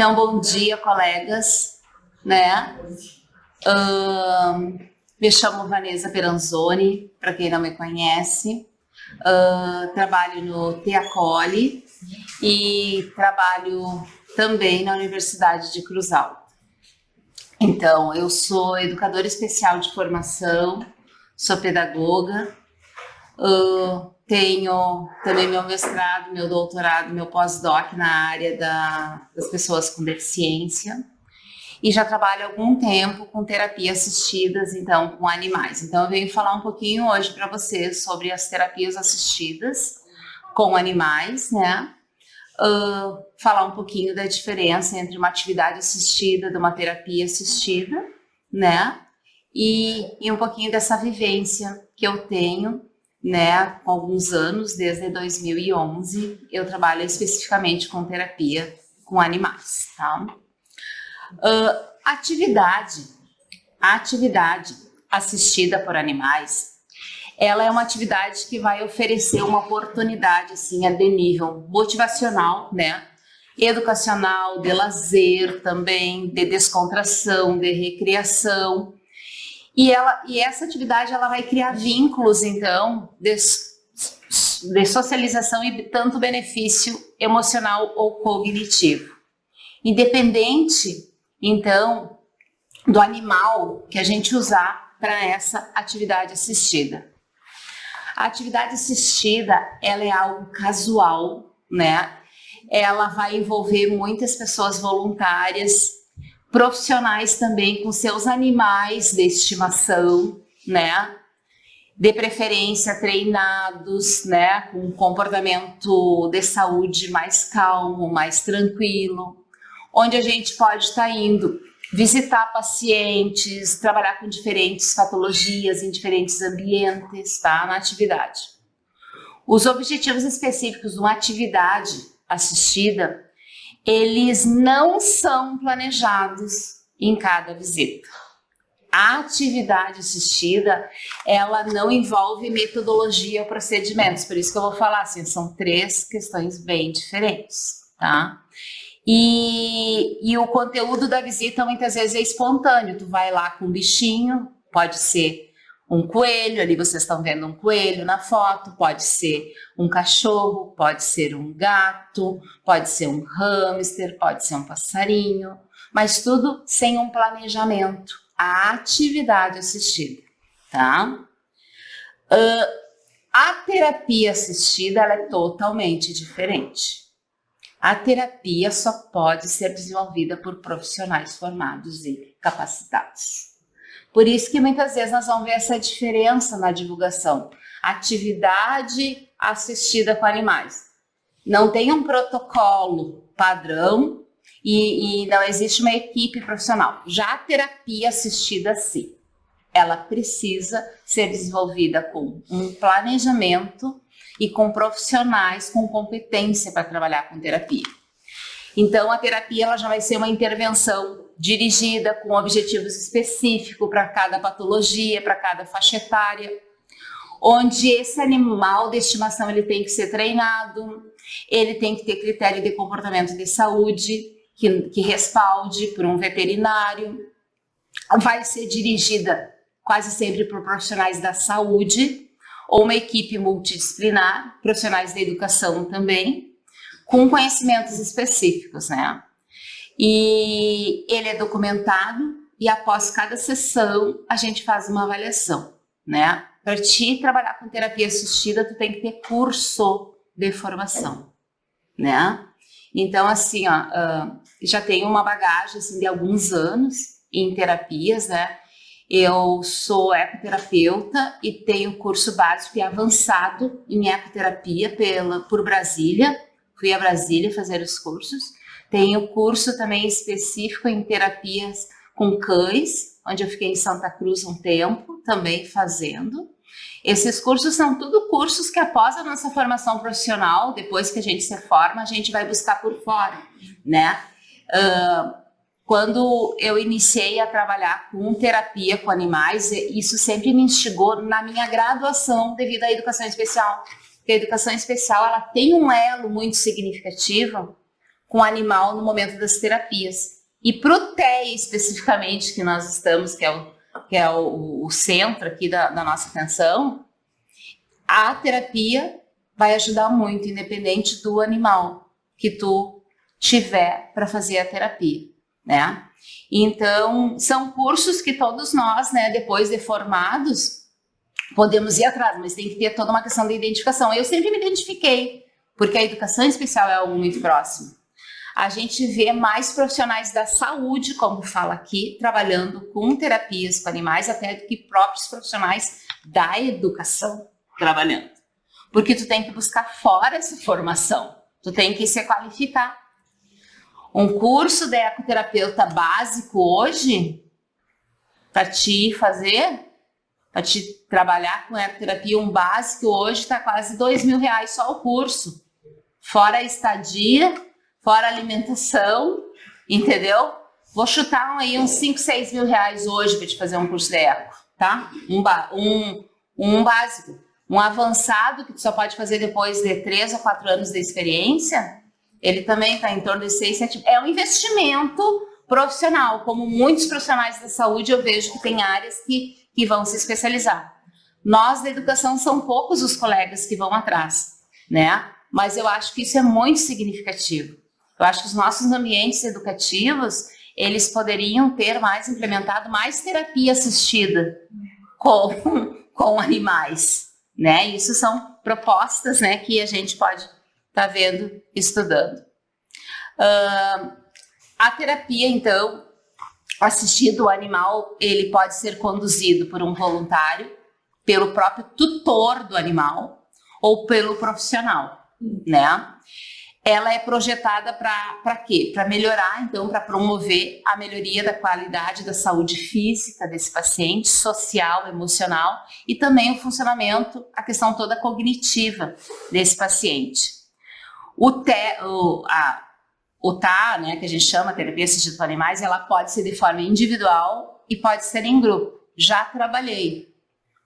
Então, bom dia, colegas, né? Me chamo Vanessa Peranzoni, para quem não me conhece. Trabalho no Teacoli e trabalho também na Universidade de Cruz Alta. Então, eu sou educadora especial de formação, sou pedagoga, tenho também meu mestrado, meu doutorado, meu pós-doc na área das pessoas com deficiência e já trabalho há algum tempo com terapia assistidas, então, com animais. Então, eu venho falar um pouquinho hoje para vocês sobre as terapias assistidas com animais, né? Falar um pouquinho da diferença entre uma atividade assistida de uma terapia assistida, né? E um pouquinho dessa vivência que eu tenho, né, com alguns anos, desde 2011, eu trabalho especificamente com terapia com animais, tá? Atividade assistida por animais, ela é uma atividade que vai oferecer uma oportunidade, assim, de nível motivacional, né, educacional, de lazer também, de descontração, de recreação. E essa atividade ela vai criar vínculos, então, de socialização e tanto benefício emocional ou cognitivo. Independente, então, do animal que a gente usar para essa atividade assistida. A atividade assistida, ela é algo casual, né? Ela vai envolver muitas pessoas voluntárias, profissionais também com seus animais de estimação, né? De preferência treinados, né? Com um comportamento de saúde mais calmo, mais tranquilo, onde a gente pode estar indo visitar pacientes, trabalhar com diferentes patologias em diferentes ambientes, tá? Na atividade. Os objetivos específicos de uma atividade assistida, eles não são planejados em cada visita. A atividade assistida, ela não envolve metodologia ou procedimentos, por isso que eu vou falar assim, são três questões bem diferentes, tá? E o conteúdo da visita muitas vezes é espontâneo, tu vai lá com um bichinho, pode ser um coelho, ali vocês estão vendo um coelho na foto, pode ser um cachorro, pode ser um gato, pode ser um hamster, pode ser um passarinho, mas tudo sem um planejamento, a atividade assistida, tá? A terapia assistida, ela é totalmente diferente. A terapia só pode ser desenvolvida por profissionais formados e capacitados. Por isso que muitas vezes nós vamos ver essa diferença na divulgação. Atividade assistida com animais. Não tem um protocolo padrão e não existe uma equipe profissional. Já a terapia assistida, sim. Ela precisa ser desenvolvida com um planejamento e com profissionais com competência para trabalhar com terapia. Então, a terapia ela já vai ser uma intervenção dirigida com objetivos específicos para cada patologia, para cada faixa etária, onde esse animal de estimação ele tem que ser treinado, ele tem que ter critério de comportamento de saúde, que respalde por um veterinário, vai ser dirigida quase sempre por profissionais da saúde, ou uma equipe multidisciplinar, profissionais da educação também, com conhecimentos específicos, né? E ele é documentado e após cada sessão a gente faz uma avaliação, né? Para ti trabalhar com terapia assistida, tu tem que ter curso de formação, né? Então, assim, ó, já tenho uma bagagem assim, de alguns anos em terapias, né? Eu sou ecoterapeuta e tenho curso básico e avançado em ecoterapia por Brasília. Fui a Brasília fazer os cursos. Tenho curso também específico em terapias com cães, onde eu fiquei em Santa Cruz um tempo, também fazendo. Esses cursos são tudo cursos que após a nossa formação profissional, depois que a gente se forma, a gente vai buscar por fora, né? Quando eu iniciei a trabalhar com terapia com animais, isso sempre me instigou na minha graduação devido à educação especial. Porque a educação especial ela tem um elo muito significativo com o animal no momento das terapias. E para o TEA especificamente, que nós estamos, que é o centro aqui da nossa atenção, a terapia vai ajudar muito, independente do animal que tu tiver para fazer a terapia, né? Então, são cursos que todos nós, né, depois de formados, podemos ir atrás, mas tem que ter toda uma questão de identificação. Eu sempre me identifiquei, porque a educação especial é algo muito próximo. A gente vê mais profissionais da saúde, como fala aqui, trabalhando com terapias com animais, até do que próprios profissionais da educação trabalhando. Porque tu tem que buscar fora essa formação, tu tem que se qualificar. Um curso de ecoterapeuta básico hoje, para te fazer, para te trabalhar com ecoterapia, um básico hoje está quase R$2.000 só o curso. Fora a estadia, fora a alimentação, entendeu? Vou chutar aí uns 5, 6 mil reais hoje para te fazer um curso de eco, tá? Um básico. Um avançado, que tu só pode fazer depois de 3 ou 4 anos de experiência, ele também está em torno de 6, 7... É um investimento profissional. Como muitos profissionais da saúde, eu vejo que tem áreas que vão se especializar. Nós, da educação, são poucos os colegas que vão atrás, né? Mas eu acho que isso é muito significativo. Eu acho que os nossos ambientes educativos, eles poderiam ter implementado mais terapia assistida com animais, né? Isso são propostas, né, que a gente pode estar vendo, estudando. A terapia, então, assistida, o animal, ele pode ser conduzido por um voluntário, pelo próprio tutor do animal ou pelo profissional, né? Ela é projetada para quê? Para melhorar, então, para promover a melhoria da qualidade da saúde física desse paciente, social, emocional e também o funcionamento, a questão toda cognitiva desse paciente. O TA, né, que a gente chama terapia assistida por animais, ela pode ser de forma individual e pode ser em grupo. Já trabalhei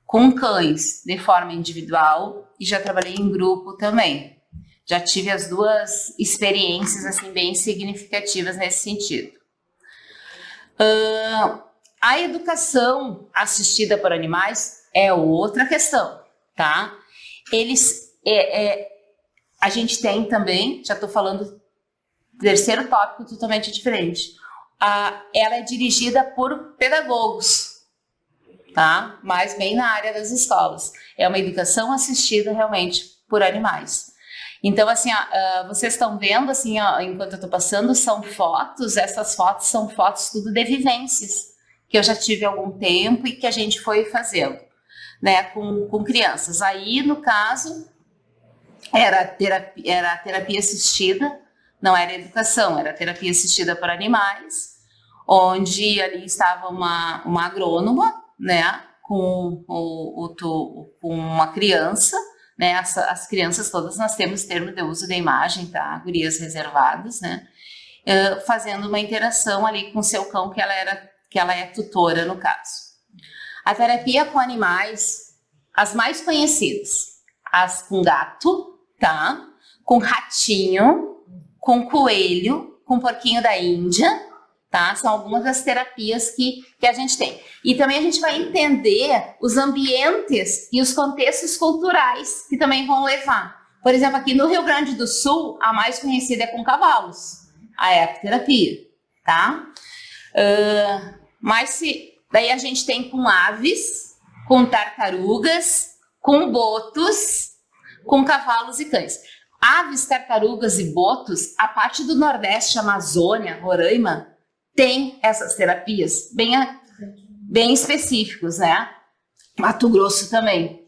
com cães de forma individual e já trabalhei em grupo também. Já tive as duas experiências assim bem significativas nesse sentido. A educação assistida por animais é outra questão, tá? A gente tem também, já estou falando, terceiro tópico totalmente diferente. Ela é dirigida por pedagogos, tá? Mas bem na área das escolas. É uma educação assistida realmente por animais. Então, assim, vocês estão vendo, assim, enquanto eu estou passando, são fotos, essas fotos são fotos tudo de vivências, que eu já tive há algum tempo e que a gente foi fazendo, né, com crianças. Aí, no caso, era terapia assistida, não era educação, era terapia assistida por animais, onde ali estava uma agrônoma, né, com uma criança, né, as crianças todas nós temos termo de uso de imagem, tá, gurias reservadas, né, fazendo uma interação ali com o seu cão, que ela é tutora no caso. A terapia com animais, as mais conhecidas, as com gato, tá, com ratinho, com coelho, com porquinho da Índia, tá, são algumas das terapias que a gente tem. E também a gente vai entender os ambientes e os contextos culturais que também vão levar. Por exemplo, aqui no Rio Grande do Sul, a mais conhecida é com cavalos, a ecoterapia, tá? Daí a gente tem com aves, com tartarugas, com botos, com cavalos e cães. Aves, tartarugas e botos, a parte do Nordeste, Amazônia, Roraima, tem essas terapias bem específicos, né? Mato Grosso também.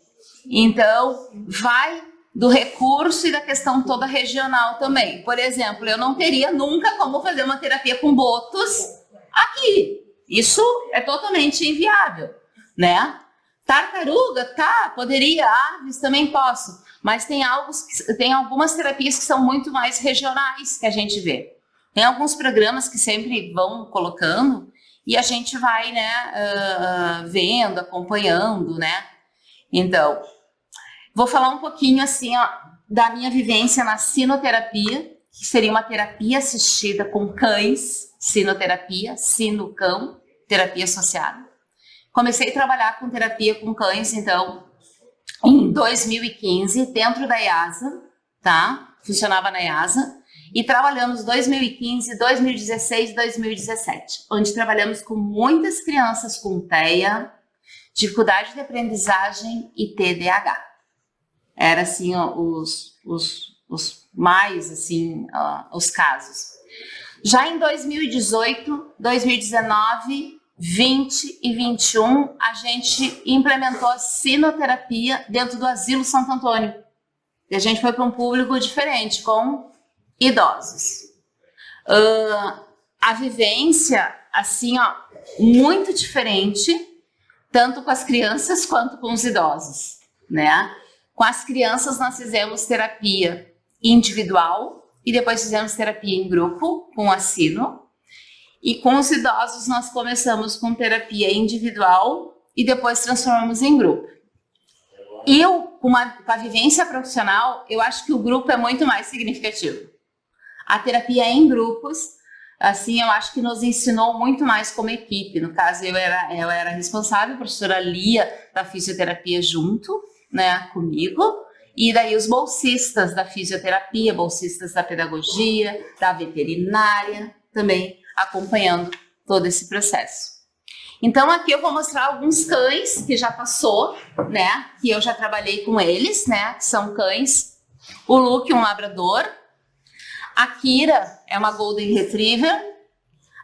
Então, vai do recurso e da questão toda regional também. Por exemplo, eu não teria nunca como fazer uma terapia com botos aqui. Isso é totalmente inviável, né? Tartaruga, tá, poderia, aves também posso, mas tem algumas terapias que são muito mais regionais que a gente vê. Tem alguns programas que sempre vão colocando e a gente vai, né, vendo, acompanhando, né? Então, vou falar um pouquinho assim, ó, da minha vivência na sinoterapia, que seria uma terapia assistida com cães, sinoterapia, sino-cão, terapia associada. Comecei a trabalhar com terapia com cães, então, em 2015, dentro da IASA, tá? Funcionava na IASA. E trabalhamos 2015, 2016 e 2017, onde trabalhamos com muitas crianças com TEA, dificuldade de aprendizagem e TDAH. Era assim os mais assim os casos. Já em 2018, 2019, 20 e 21, a gente implementou a sinoterapia dentro do Asilo Santo Antônio. E a gente foi para um público diferente, com idosos. A vivência, assim, muito diferente, tanto com as crianças quanto com os idosos, né? Com as crianças nós fizemos terapia individual e depois fizemos terapia em grupo com a Sino. E com os idosos nós começamos com terapia individual e depois transformamos em grupo. Eu, com a vivência profissional, eu acho que o grupo é muito mais significativo. A terapia em grupos, assim, eu acho que nos ensinou muito mais como equipe. No caso, eu era responsável, a professora Lia, da fisioterapia junto, né, comigo, e daí os bolsistas da fisioterapia, bolsistas da pedagogia, da veterinária, também acompanhando todo esse processo. Então, aqui eu vou mostrar alguns cães que já passou, né, que eu já trabalhei com eles, né, que são cães. O Luke, um labrador. A Kira é uma Golden Retriever,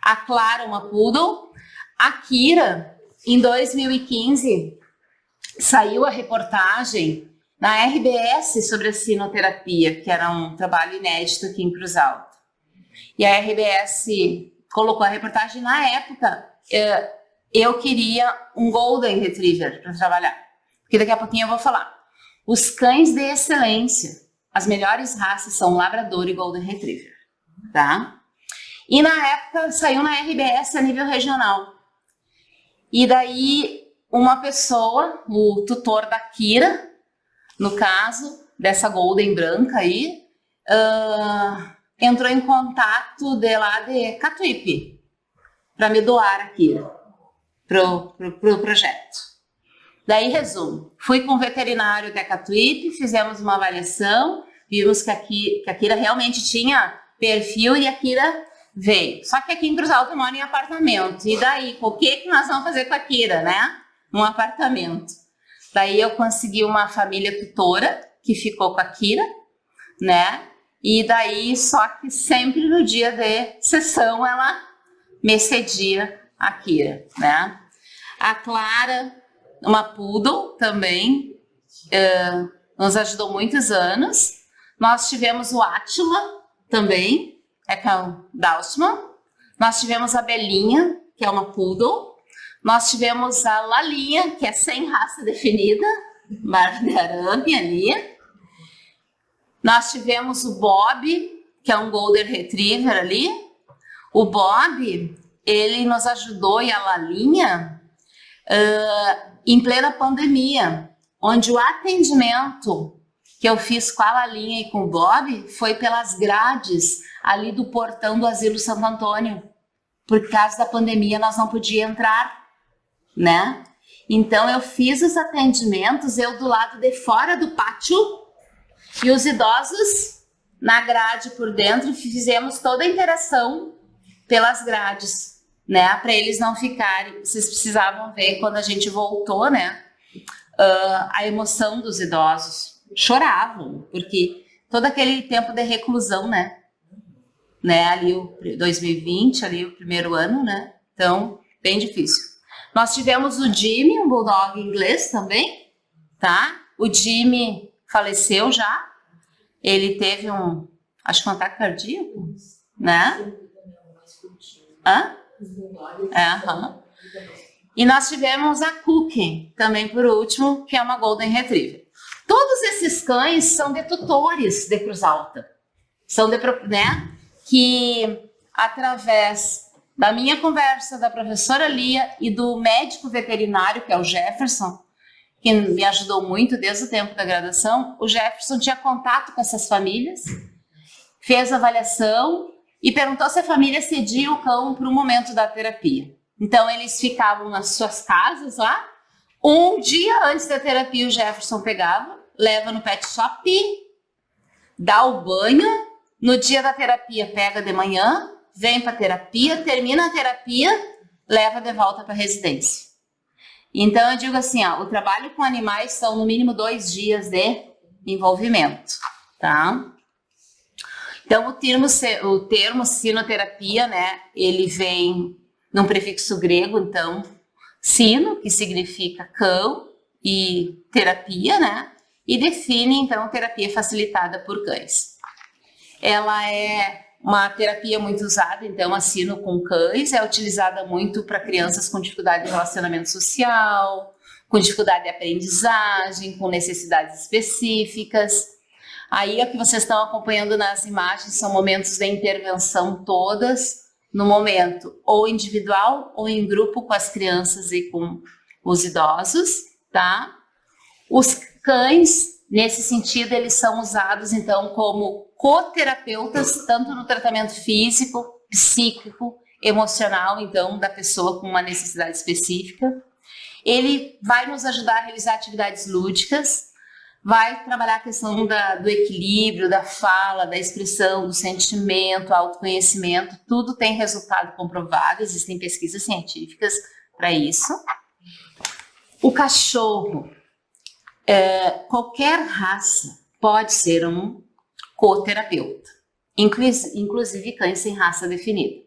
a Clara uma Poodle. A Kira, em 2015, saiu a reportagem na RBS sobre a sinoterapia, que era um trabalho inédito aqui em Cruz Alta. E a RBS colocou a reportagem na época. Eu queria um Golden Retriever para trabalhar, porque daqui a pouquinho eu vou falar. Os cães de excelência, as melhores raças são Labrador e Golden Retriever, tá? E na época saiu na RBS a nível regional. E daí uma pessoa, o tutor da Kira, no caso, dessa Golden branca aí, entrou em contato de lá de Catuípe para me doar a Kira pro projeto. Daí, resumo, fui com o veterinário até Catuípe, fizemos uma avaliação, vimos que a Kira realmente tinha perfil e a Kira veio. Só que aqui em Cruz Alta eu moro em apartamento. E daí, o que nós vamos fazer com a Kira, né? Um apartamento. Daí eu consegui uma família tutora que ficou com a Kira, né? E daí, só que sempre no dia de sessão ela me cedia a Kira, né? A Clara, uma Poodle também, nos ajudou muitos anos. Nós tivemos o Átila também, que é o Dalsman. Nós tivemos a Belinha, que é uma Poodle. Nós tivemos a Lalinha, que é sem raça definida, barba de arame ali. Nós tivemos o Bob, que é um Golden Retriever ali. O Bob, ele nos ajudou, e a Lalinha, em plena pandemia, onde o atendimento que eu fiz com a Lalinha e com o Bob foi pelas grades ali do portão do Asilo Santo Antônio. Por causa da pandemia nós não podíamos entrar, né? Então eu fiz os atendimentos, eu do lado de fora do pátio e os idosos na grade por dentro, fizemos toda a interação pelas grades, né, para eles não ficarem. Vocês precisavam ver quando a gente voltou, né, a emoção dos idosos. Choravam, porque todo aquele tempo de reclusão, né, ali o 2020, ali o primeiro ano, né, então, bem difícil. Nós tivemos o Jimmy, um bulldog inglês também, tá? O Jimmy faleceu já, ele teve acho que um ataque cardíaco, né? Hã? E nós tivemos a Cookie, também por último, que é uma Golden Retriever. Todos esses cães são de tutores de Cruz Alta. São né? Que através da minha conversa, da professora Lia e do médico veterinário, que é o Jefferson, que me ajudou muito desde o tempo da graduação, o Jefferson tinha contato com essas famílias, fez a avaliação e perguntou se a família cedia o cão para o momento da terapia. Então, eles ficavam nas suas casas lá. Um dia antes da terapia, o Jefferson pegava, leva no pet shop, dá o banho. No dia da terapia, pega de manhã, vem para a terapia, termina a terapia, leva de volta para a residência. Então, eu digo assim, ó, o trabalho com animais são no mínimo 2 dias de envolvimento, tá? Então, o termo sinoterapia, né, ele vem num prefixo grego, então, sino, que significa cão, e terapia, né, e define, então, terapia facilitada por cães. Ela é uma terapia muito usada, então, a sino com cães, é utilizada muito para crianças com dificuldade de relacionamento social, com dificuldade de aprendizagem, com necessidades específicas. Aí, o que vocês estão acompanhando nas imagens são momentos de intervenção todas, no momento ou individual ou em grupo com as crianças e com os idosos, tá? Os cães, nesse sentido, eles são usados, então, como coterapeutas, tanto no tratamento físico, psíquico, emocional, então, da pessoa com uma necessidade específica. Ele vai nos ajudar a realizar atividades lúdicas, vai trabalhar a questão do equilíbrio, da fala, da expressão, do sentimento, autoconhecimento, tudo tem resultado comprovado, existem pesquisas científicas para isso. O cachorro, qualquer raça pode ser um coterapeuta, inclusive cães sem raça definida.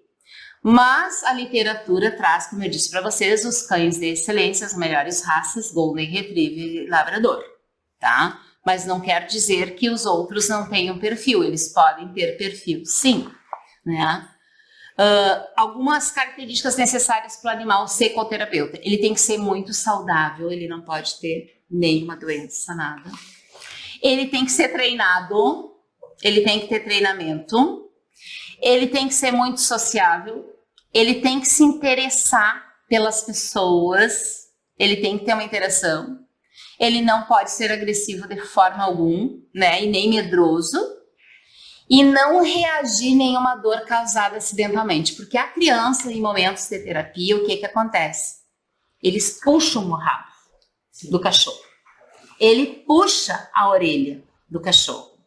Mas a literatura traz, como eu disse para vocês, os cães de excelência, as melhores raças, Golden Retriever e Labrador. Tá? Mas não quer dizer que os outros não tenham perfil, eles podem ter perfil, sim, né? Algumas características necessárias para o animal ser coterapeuta: ele tem que ser muito saudável, ele não pode ter nenhuma doença, nada. Ele tem que ser treinado, ele tem que ter treinamento, ele tem que ser muito sociável, ele tem que se interessar pelas pessoas, ele tem que ter uma interação. Ele não pode ser agressivo de forma alguma, né, e nem medroso, e não reagir a nenhuma dor causada acidentalmente, porque a criança, em momentos de terapia, o que acontece? Eles puxam o rabo do cachorro, ele puxa a orelha do cachorro,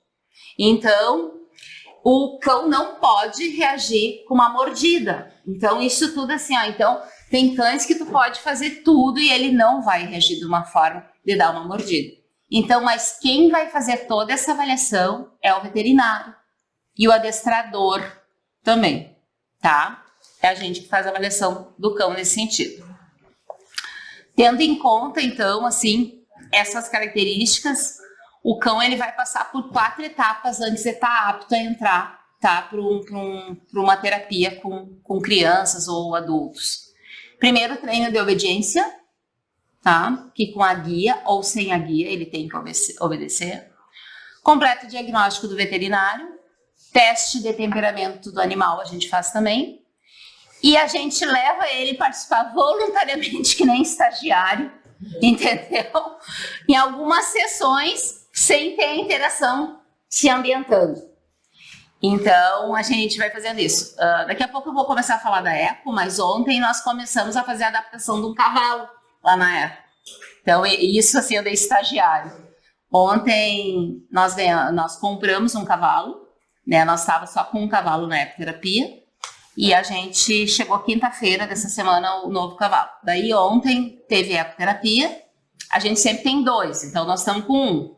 então o cão não pode reagir com uma mordida. Então, isso tudo assim, ó, então tem cães que tu pode fazer tudo e ele não vai reagir de uma forma de dar uma mordida. Então, mas quem vai fazer toda essa avaliação é o veterinário e o adestrador também, tá? É a gente que faz a avaliação do cão nesse sentido. Tendo em conta, então, assim, essas características, o cão ele vai passar por 4 etapas antes de estar apto a entrar, tá? Para uma terapia com crianças ou adultos. Primeiro, treino de obediência, tá? Que com a guia ou sem a guia ele tem que obedecer. Completo diagnóstico do veterinário. Teste de temperamento do animal a gente faz também. E a gente leva ele participar voluntariamente, que nem estagiário, entendeu? Em algumas sessões, sem ter a interação se ambientando. Então, a gente vai fazendo isso. Daqui a pouco eu vou começar a falar da Eco, mas ontem nós começamos a fazer a adaptação de um cavalo lá na Eco. Então, isso assim, eu dei estagiário. Ontem nós compramos um cavalo, né? Nós estávamos só com um cavalo na ecoterapia e a gente chegou quinta-feira dessa semana o novo cavalo. Daí ontem teve ecoterapia, a gente sempre tem 2, então nós estamos com 1.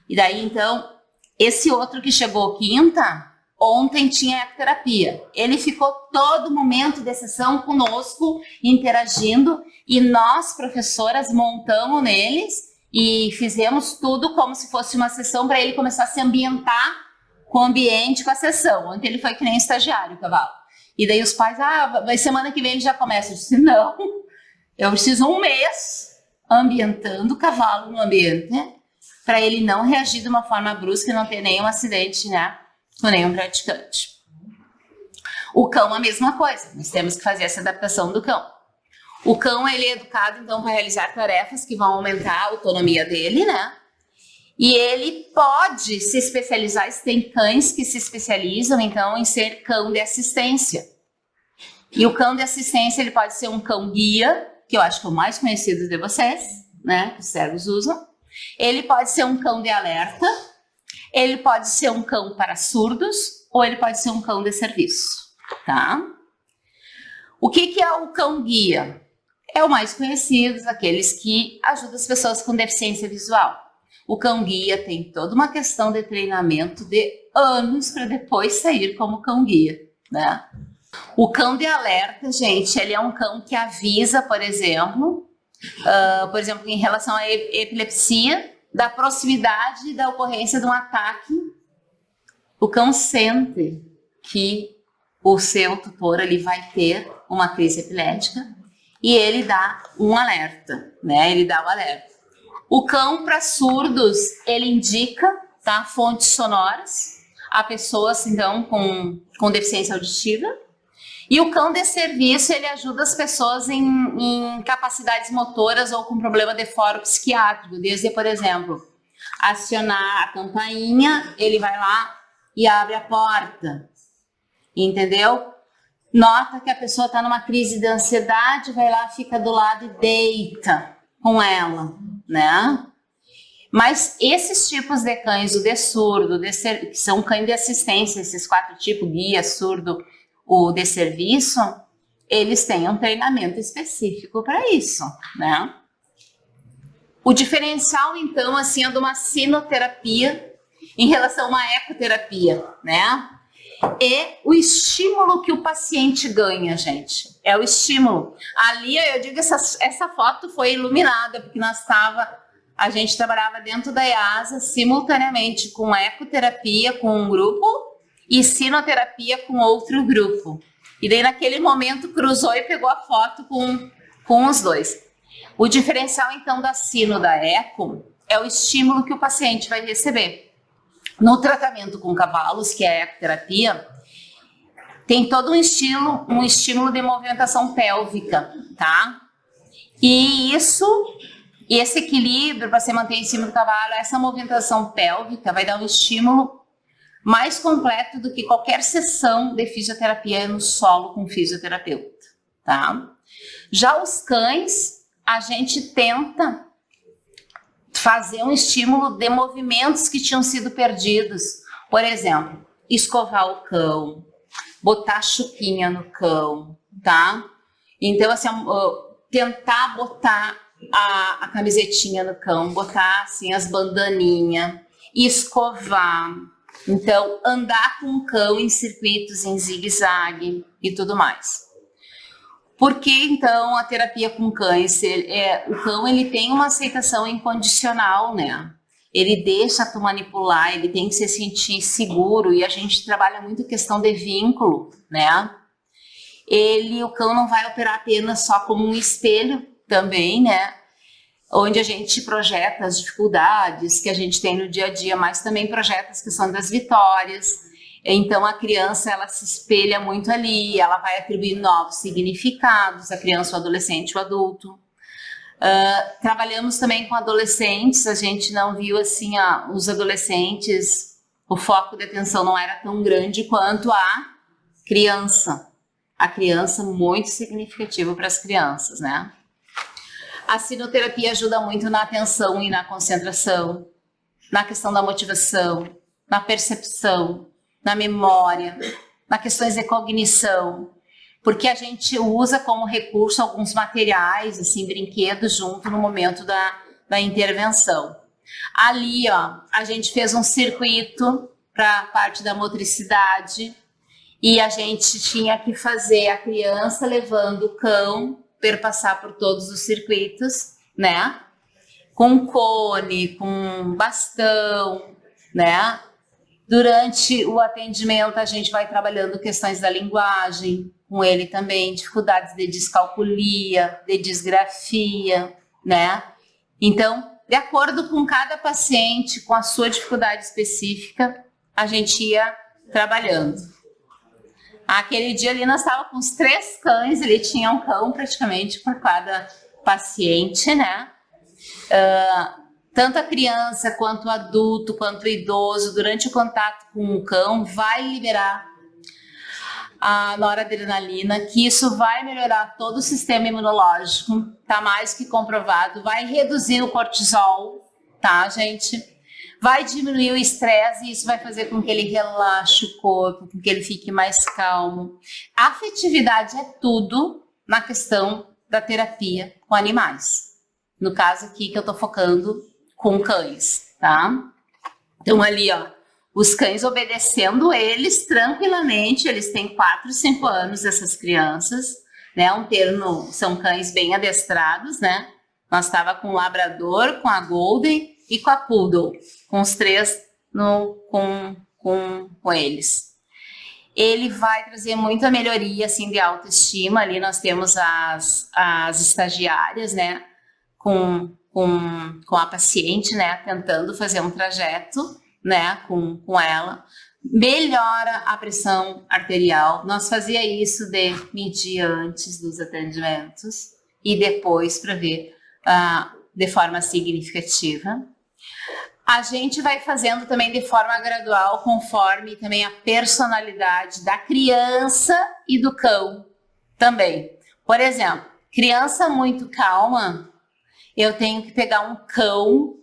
E daí então, esse outro que chegou quinta, ontem tinha ecoterapia. Ele ficou todo momento de sessão conosco, interagindo, e nós, professoras, montamos neles e fizemos tudo como se fosse uma sessão para ele começar a se ambientar com o ambiente, com a sessão. Ontem ele foi que nem estagiário, o cavalo. E daí os pais, vai semana que vem ele já começa. Eu disse, não, eu preciso 1 mês ambientando o cavalo no ambiente, né, para ele não reagir de uma forma brusca e não ter nenhum acidente, né, com nenhum praticante. O cão, a mesma coisa, nós temos que fazer essa adaptação do cão. O cão, ele é educado, então, para realizar tarefas que vão aumentar a autonomia dele, né, E ele pode se especializar, tem cães que se especializam, então, em ser cão de assistência. E o cão de assistência, ele pode ser um cão guia, que eu acho que é o mais conhecido de vocês, né, que os cegos usam. Ele pode ser um cão de alerta, ele pode ser um cão para surdos, ou ele pode ser um cão de serviço, tá? O que é o cão guia? É o mais conhecido, aqueles que ajudam as pessoas com deficiência visual. O cão guia tem toda uma questão de treinamento de anos para depois sair como cão guia, né? O cão de alerta, gente, ele é um cão que avisa, por exemplo, em relação à epilepsia, da proximidade da ocorrência de um ataque. O cão sente que o seu tutor ali vai ter uma crise epilética e ele dá um alerta, né? Ele dá o alerta. O cão para surdos, ele indica, tá, fontes sonoras a pessoas, então, com deficiência auditiva. E o cão de serviço, ele ajuda as pessoas em capacidades motoras ou com problema de foro psiquiátrico, desde, por exemplo, acionar a campainha, ele vai lá e abre a porta, entendeu? Nota que a pessoa está numa crise de ansiedade, vai lá, fica do lado e deita com ela, né? Mas esses tipos de cães, o de surdo, que são cães de assistência, esses 4 tipos, guia, surdo, o de serviço, eles têm um treinamento específico para isso, né? O diferencial, então, assim, é de uma sinoterapia em relação a uma ecoterapia, né? E o estímulo que o paciente ganha, gente, é o estímulo. Ali, eu digo, essa foto foi iluminada, porque a gente trabalhava dentro da IASA simultaneamente com ecoterapia com um grupo e sinoterapia com outro grupo. E daí, naquele momento, cruzou e pegou a foto com os dois. O diferencial, então, da sino da eco é o estímulo que o paciente vai receber. No tratamento com cavalos, que é a ecoterapia, tem todo um estímulo de movimentação pélvica, tá? E esse equilíbrio para se manter em cima do cavalo, essa movimentação pélvica vai dar um estímulo mais completo do que qualquer sessão de fisioterapia no solo com fisioterapeuta, tá? Já os cães, a gente tenta fazer um estímulo de movimentos que tinham sido perdidos. Por exemplo, escovar o cão, botar chuquinha no cão, tá? Então, assim, tentar botar a camisetinha no cão, botar, assim, as bandaninhas, escovar. Então, andar com o cão em circuitos em zigue-zague e tudo mais. Por que, então, a terapia com cães? O cão, ele tem uma aceitação incondicional, né? Ele deixa tu manipular, ele tem que se sentir seguro, e a gente trabalha muito questão de vínculo, né? O cão não vai operar apenas só como um espelho também, né? Onde a gente projeta as dificuldades que a gente tem no dia a dia, mas também projeta as questões das vitórias. Então, a criança, ela se espelha muito ali, ela vai atribuir novos significados, a criança, o adolescente, o adulto. Trabalhamos também com adolescentes, a gente não viu, assim, os adolescentes, o foco de atenção não era tão grande quanto a criança. A criança, muito significativo para as crianças, né? A sinoterapia ajuda muito na atenção e na concentração, na questão da motivação, na percepção, na memória, na questões de cognição, porque a gente usa como recurso alguns materiais, assim, brinquedos junto no momento da intervenção. Ali, ó, a gente fez um circuito para a parte da motricidade e a gente tinha que fazer a criança levando o cão perpassar por todos os circuitos, né? Com cone, com bastão, né? Durante o atendimento, a gente vai trabalhando questões da linguagem com ele também, dificuldades de descalculia, de disgrafia, né? Então, de acordo com cada paciente, com a sua dificuldade específica, a gente ia trabalhando. Aquele dia ali nós estávamos com os 3 cães, ele tinha um cão praticamente por cada paciente, né? tanto a criança, quanto o adulto, quanto o idoso, durante o contato com o cão, vai liberar a noradrenalina, que isso vai melhorar todo o sistema imunológico, tá mais que comprovado, vai reduzir o cortisol, tá, gente? Vai diminuir o estresse e isso vai fazer com que ele relaxe o corpo, com que ele fique mais calmo. A afetividade é tudo na questão da terapia com animais. No caso aqui que eu tô focando com cães, tá? Então ali, ó, os cães obedecendo eles tranquilamente, eles têm 4, 5 anos, essas crianças, né? Um termo, são cães bem adestrados, né? Nós estava com o labrador, com a golden e com a poodle, com os 3 com eles. Ele vai trazer muita melhoria, assim, de autoestima. Ali nós temos as estagiárias, né? Com a paciente, né? Tentando fazer um trajeto, né, com ela, melhora a pressão arterial. Nós fazia isso de medir antes dos atendimentos e depois para ver de forma significativa. A gente vai fazendo também de forma gradual, conforme também a personalidade da criança e do cão também. Por exemplo, criança muito calma, eu tenho que pegar um cão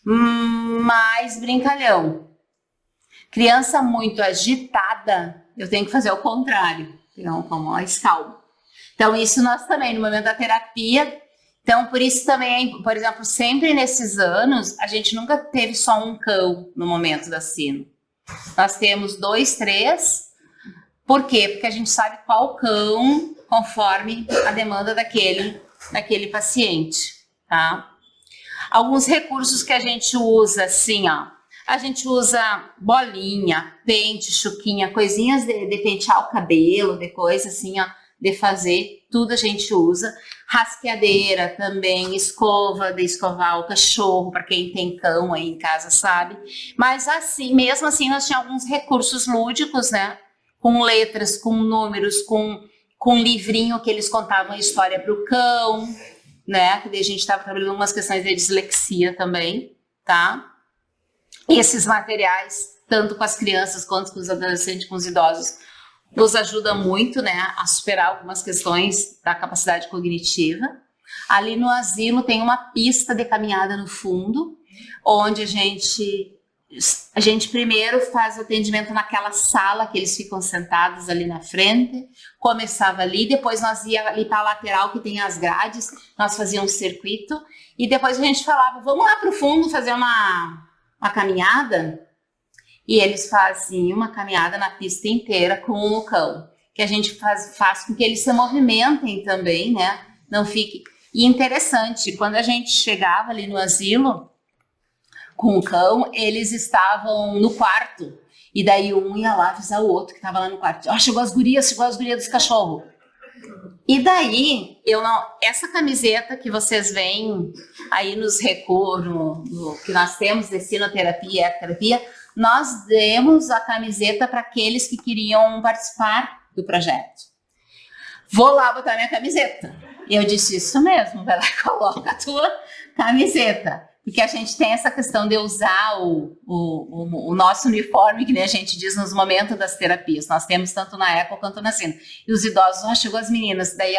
mais brincalhão. Criança muito agitada, eu tenho que fazer o contrário, pegar um cão mais calmo. Então isso nós também, no momento da terapia, então por isso também, por exemplo, sempre nesses anos, a gente nunca teve só um cão no momento da sino. Nós temos 2, 3, por quê? Porque a gente sabe qual cão, conforme a demanda daquele paciente, tá? Alguns recursos que a gente usa, assim, ó. A gente usa bolinha, pente, chuquinha, coisinhas de pentear o cabelo, de coisa assim, ó, de fazer. Tudo a gente usa. Rasqueadeira também, escova, de escovar o cachorro, para quem tem cão aí em casa sabe. Mas assim, mesmo assim, nós tínhamos alguns recursos lúdicos, né? Com letras, com números, com livrinho que eles contavam a história para o cão, né? Que a gente estava trabalhando umas questões de dislexia também, tá? E esses materiais, tanto com as crianças quanto com os adolescentes, com os idosos, nos ajuda muito, né, a superar algumas questões da capacidade cognitiva. Ali no asilo tem uma pista de caminhada no fundo, onde a gente primeiro faz o atendimento naquela sala que eles ficam sentados ali na frente, começava ali, depois nós ia ali para a lateral que tem as grades, nós fazíamos um circuito, e depois a gente falava, vamos lá para o fundo fazer uma caminhada, e eles faziam uma caminhada na pista inteira com o cão, que a gente faz com que eles se movimentem também, né, não fique... E interessante, quando a gente chegava ali no asilo, com o cão, eles estavam no quarto. E daí um ia lá avisar o outro que estava lá no quarto. Ó, chegou as gurias dos cachorros. E daí, essa camiseta que vocês veem aí nos recursos, que nós temos de sinoterapia e ecoterapia, nós demos a camiseta para aqueles que queriam participar do projeto. Vou lá botar minha camiseta. E eu disse, isso mesmo, vai lá e coloca a tua camiseta. Porque a gente tem essa questão de usar o nosso uniforme, que nem a gente diz nos momentos das terapias. Nós temos tanto na eco quanto na sino. E os idosos, chegou as meninas. Daí,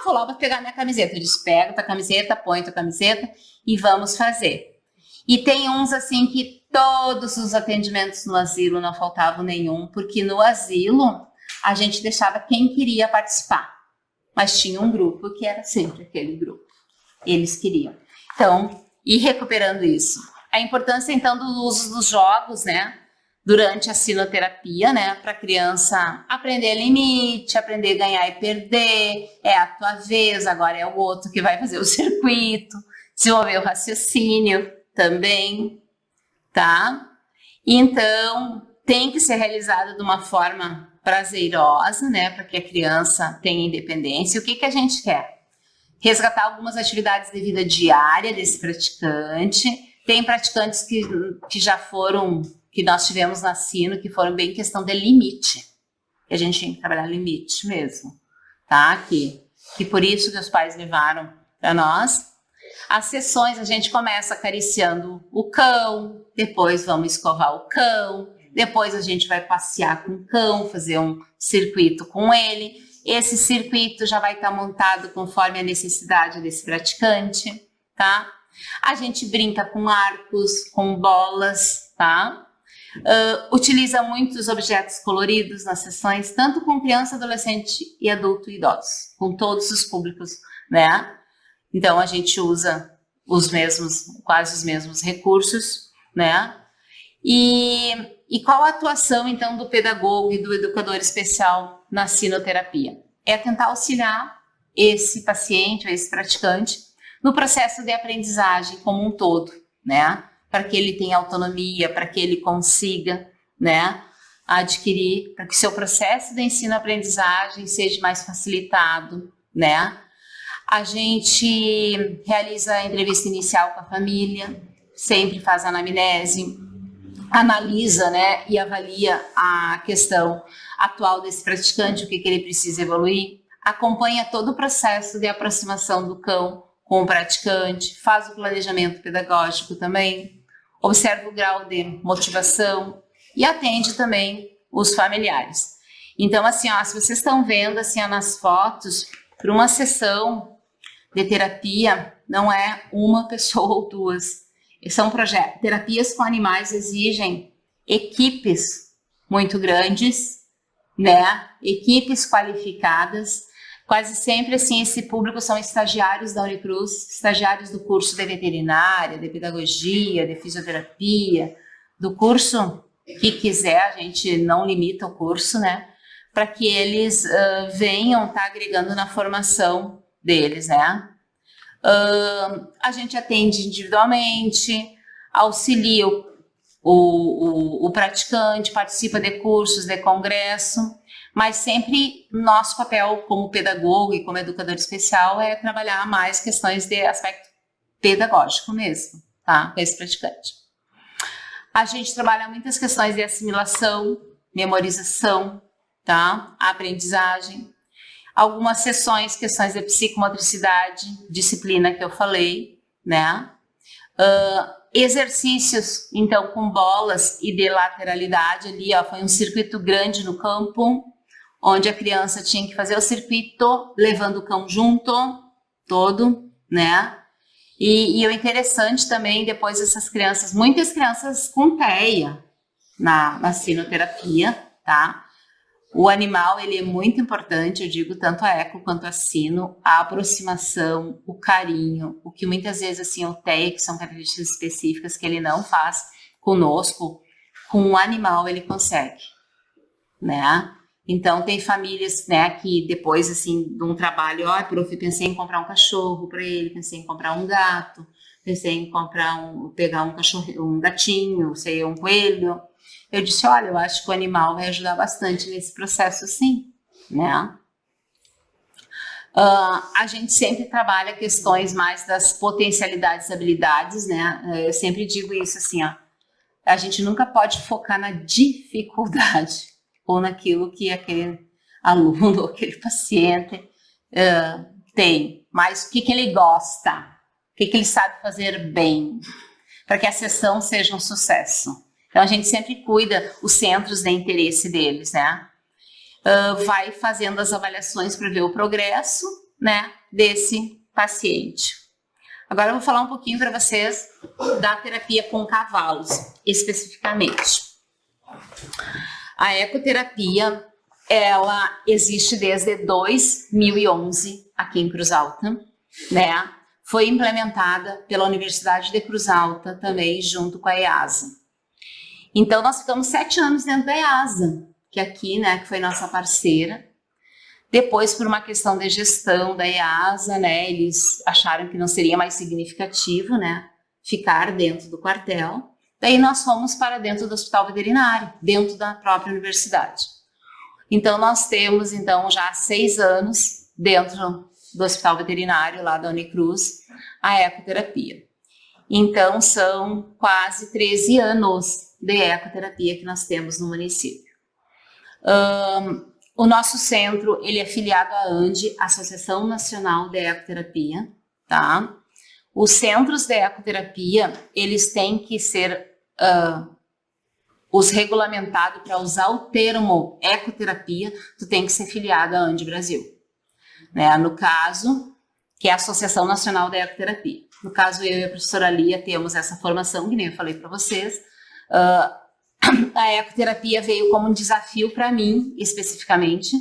vou lá, vou pegar minha camiseta. Eu disse, pega tua camiseta, põe tua camiseta e vamos fazer. E tem uns assim que todos os atendimentos no asilo não faltavam nenhum, porque no asilo a gente deixava quem queria participar. Mas tinha um grupo que era sempre aquele grupo. Eles queriam. Então... E recuperando isso. A importância, então, do uso dos jogos, né? Durante a sinoterapia, né? Para a criança aprender limite, aprender a ganhar e perder. É a tua vez, agora é o outro que vai fazer o circuito. Desenvolver o raciocínio também, tá? Então, tem que ser realizado de uma forma prazerosa, né? Para que a criança tenha independência. O que a gente quer? Resgatar algumas atividades de vida diária desse praticante. Tem praticantes que já foram, que nós tivemos na sino, que foram bem questão de limite. Que a gente tinha que trabalhar limite mesmo, tá? Que por isso que os pais levaram para nós. As sessões a gente começa acariciando o cão, depois vamos escovar o cão, depois a gente vai passear com o cão, fazer um circuito com ele. Esse circuito já vai estar montado conforme a necessidade desse praticante, tá? A gente brinca com arcos, com bolas, tá? Utiliza muitos objetos coloridos nas sessões, tanto com criança, adolescente e adulto e idosos, com todos os públicos, né? Então a gente usa quase os mesmos recursos, né? E qual a atuação então do pedagogo e do educador especial na sinoterapia? É tentar auxiliar esse paciente, ou esse praticante, no processo de aprendizagem como um todo, né? Para que ele tenha autonomia, para que ele consiga, né, adquirir, para que seu processo de ensino-aprendizagem seja mais facilitado, né? A gente realiza a entrevista inicial com a família, sempre faz anamnese, analisa, né, e avalia a questão atual desse praticante, o que ele precisa evoluir, acompanha todo o processo de aproximação do cão com o praticante, faz o planejamento pedagógico também, observa o grau de motivação e atende também os familiares. Então, assim, ó, se vocês estão vendo assim, ó, nas fotos, para uma sessão de terapia, não é uma pessoa ou duas. São projetos. Terapias com animais exigem equipes muito grandes, né? Equipes qualificadas. Quase sempre, assim, esse público são estagiários da Unicruz, estagiários do curso de veterinária, de pedagogia, de fisioterapia, do curso que quiser, a gente não limita o curso, né? Para que eles venham estar agregando na formação deles, né? A gente atende individualmente, auxilia o praticante, participa de cursos, de congresso, mas sempre nosso papel como pedagogo e como educador especial é trabalhar mais questões de aspecto pedagógico mesmo, tá? Com esse praticante. A gente trabalha muitas questões de assimilação, memorização, tá? Aprendizagem. Algumas sessões, questões de psicomotricidade, disciplina que eu falei, né? Exercícios, então, com bolas e de lateralidade ali, ó, foi um circuito grande no campo, onde a criança tinha que fazer o circuito levando o cão junto, todo, né? E o interessante também, depois essas crianças, muitas crianças com TEA na sinoterapia, tá? O animal, ele é muito importante, eu digo, tanto a eco quanto a sino, a aproximação, o carinho, o que muitas vezes, assim, o TEA, que são características específicas que ele não faz conosco, com o animal ele consegue, né? Então, tem famílias, né, que depois, assim, de um trabalho, ó, prof, pensei em comprar um cachorro para ele, pensei em comprar um gato, pensei em pegar um cachorro, um gatinho, sei, um coelho. Eu disse, olha, eu acho que o animal vai ajudar bastante nesse processo, sim, né? A gente sempre trabalha questões mais das potencialidades e habilidades, né? Eu sempre digo isso assim, ó, a gente nunca pode focar na dificuldade ou naquilo que aquele aluno ou aquele paciente tem, mas o que ele gosta, o que ele sabe fazer bem, para que a sessão seja um sucesso. Então, a gente sempre cuida os centros de interesse deles, né? Vai fazendo as avaliações para ver o progresso, né, desse paciente. Agora, eu vou falar um pouquinho para vocês da terapia com cavalos, especificamente. A ecoterapia, ela existe desde 2011 aqui em Cruz Alta, né? Foi implementada pela Universidade de Cruz Alta também, junto com a EASA. Então, nós ficamos 7 anos dentro da EASA, que aqui, né, que foi nossa parceira. Depois, por uma questão de gestão da EASA, né, eles acharam que não seria mais significativo, né, ficar dentro do quartel. Daí, nós fomos para dentro do hospital veterinário, dentro da própria universidade. Então, nós temos, então, já 6 anos dentro do hospital veterinário, lá da Unicruz, a ecoterapia. Então, são quase 13 anos de ecoterapia que nós temos no município. O nosso centro, ele é filiado à ANDE, Associação Nacional de Ecoterapia, tá? os centros de ecoterapia, eles têm que ser os regulamentados para usar o termo ecoterapia, tu tem que ser filiado à ANDE Brasil, né? No caso, que é a Associação Nacional da Ecoterapia. No caso, eu e a professora Lia temos essa formação, que nem eu falei para vocês. A ecoterapia veio como um desafio para mim, especificamente.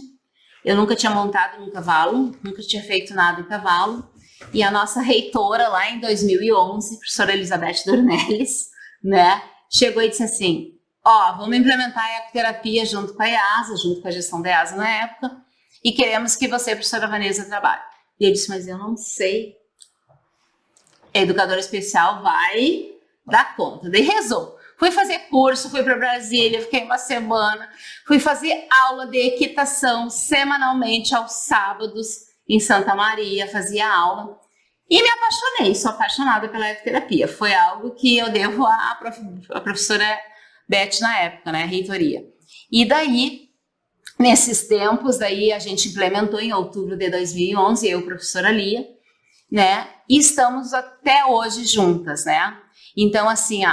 Eu nunca tinha montado um cavalo, nunca tinha feito nada em cavalo. E a nossa reitora, lá em 2011, professora Elizabeth Dornelles, né, chegou e disse assim, vamos implementar a ecoterapia junto com a EASA, junto com a gestão da EASA na época, e queremos que você, professora Vanessa, trabalhe. E eu disse, mas eu não sei. A educadora especial vai dar conta. Daí rezou. Fui fazer curso, fui para Brasília, fiquei uma semana, fui fazer aula de equitação semanalmente aos sábados em Santa Maria, fazia aula e me apaixonei, sou apaixonada pela ecoterapia. Foi algo que eu devo à professora Beth na época, né, a reitoria. E daí, nesses tempos, daí a gente implementou em outubro de 2011, eu e a professora Lia, né, e estamos até hoje juntas, né. Então, assim,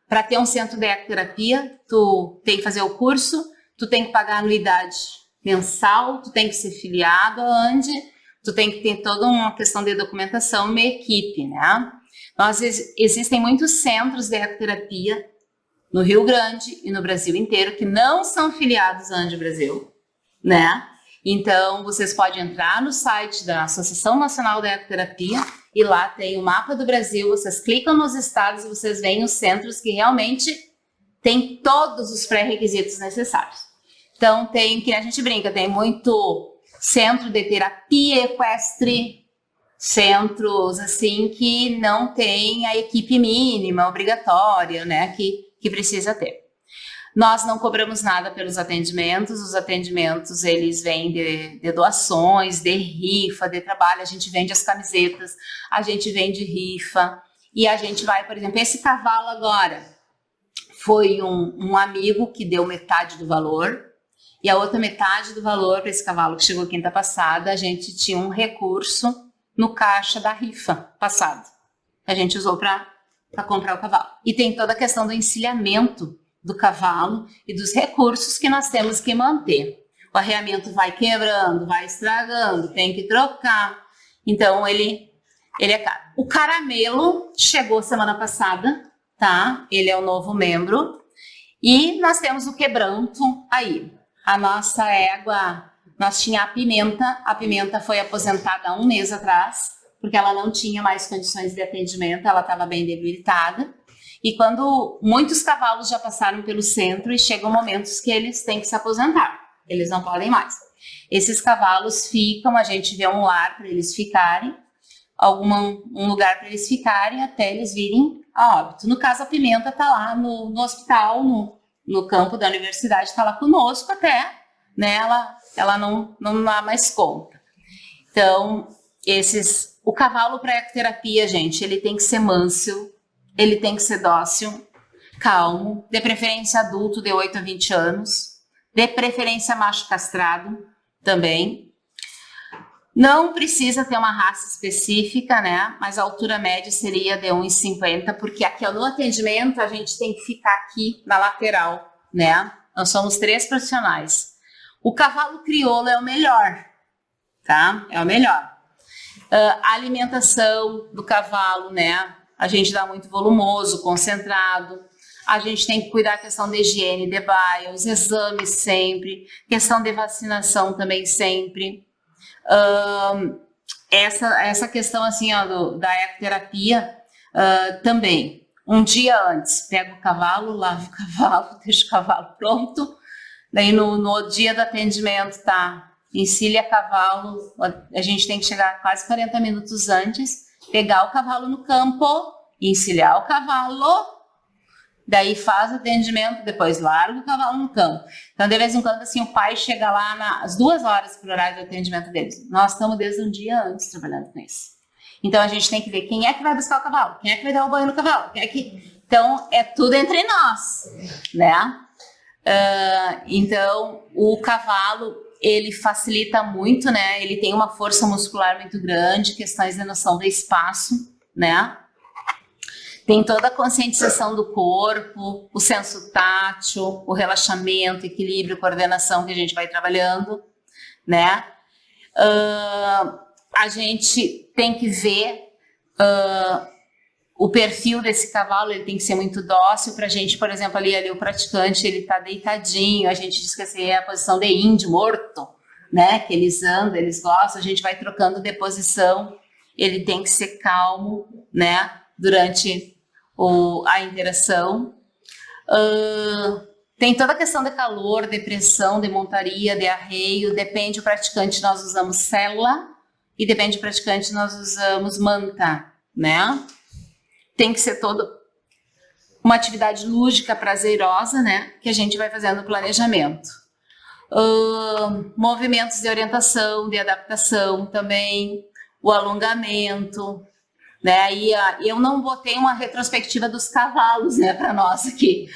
para ter um centro de ecoterapia, tu tem que fazer o curso, tu tem que pagar anuidade mensal, tu tem que ser filiado à ANDE, tu tem que ter toda uma questão de documentação, uma equipe, né? Existem muitos centros de ecoterapia no Rio Grande e no Brasil inteiro que não são filiados à ANDE Brasil, né? Então, vocês podem entrar no site da Associação Nacional da Ecoterapia e lá tem o mapa do Brasil, vocês clicam nos estados e vocês veem os centros que realmente têm todos os pré-requisitos necessários. Então, que a gente brinca, tem muito centro de terapia equestre, centros assim que não tem a equipe mínima, obrigatória, né, que precisa ter. Nós não cobramos nada pelos atendimentos, os atendimentos eles vêm de doações, de rifa, de trabalho, a gente vende as camisetas, a gente vende rifa e a gente vai, por exemplo, esse cavalo agora foi um amigo que deu metade do valor e a outra metade do valor para esse cavalo que chegou quinta passada, a gente tinha um recurso no caixa da rifa passado, a gente usou para comprar o cavalo. E tem toda a questão do encilhamento do cavalo e dos recursos que nós temos que manter. O arreamento vai quebrando, vai estragando, tem que trocar. Então, ele é caro. O Caramelo chegou semana passada, tá? Ele é o novo membro. E nós temos o Quebranto aí. A nossa égua, nós tinha a Pimenta foi aposentada há um mês atrás, porque ela não tinha mais condições de atendimento, ela estava bem debilitada. E quando muitos cavalos já passaram pelo centro e chegam momentos que eles têm que se aposentar, eles não podem mais. Esses cavalos ficam, a gente vê um lar para eles ficarem, um lugar para eles ficarem até eles virem a óbito. No caso, a Pimenta está lá no hospital, no campo da universidade, está lá conosco até, né, ela não dá mais conta. Então, o cavalo para ecoterapia, gente, ele tem que ser manso, ele tem que ser dócil, calmo, de preferência adulto de 8 a 20 anos, de preferência macho castrado também. Não precisa ter uma raça específica, né? Mas a altura média seria de 1,50, porque aqui no atendimento a gente tem que ficar aqui na lateral, né? Nós somos 3 profissionais. O cavalo crioulo é o melhor, tá? É o melhor. A alimentação do cavalo, né? A gente dá muito volumoso, concentrado. A gente tem que cuidar da questão da higiene, de baia, os exames sempre, questão de vacinação também sempre. Essa questão assim, ó, da ecoterapia também. Um dia antes, pega o cavalo, lava o cavalo, deixa o cavalo pronto. Daí no dia do atendimento, tá? Encilha cavalo, a gente tem que chegar quase 40 minutos antes, pegar o cavalo no campo, encilhar o cavalo, daí faz o atendimento, depois larga o cavalo no campo. Então, de vez em quando, assim, o pai chega lá às 2 horas para o horário do atendimento deles. Nós estamos desde um dia antes trabalhando com isso. Então, a gente tem que ver quem é que vai buscar o cavalo, quem é que vai dar o banho no cavalo, Então, é tudo entre nós, né? Então, o cavalo, ele facilita muito, né? Ele tem uma força muscular muito grande, questões de noção do espaço. né? Tem toda a conscientização do corpo, o senso tátil, o relaxamento, equilíbrio, coordenação que a gente vai trabalhando, né? A gente tem que ver o perfil desse cavalo, ele tem que ser muito dócil para a gente, por exemplo, ali o praticante, ele está deitadinho, a gente diz que assim, é a posição de índio morto, né? Que eles andam, eles gostam, a gente vai trocando de posição, ele tem que ser calmo, né? Durante a interação. Tem toda a questão de calor, de pressão, de montaria, de arreio, depende do praticante, nós usamos sela, e depende do praticante, nós usamos manta, né? Tem que ser toda uma atividade lúdica, prazerosa, né? Que a gente vai fazendo o planejamento. Movimentos de orientação, de adaptação também, o alongamento, né? Aí eu não botei uma retrospectiva dos cavalos, né, para nós aqui.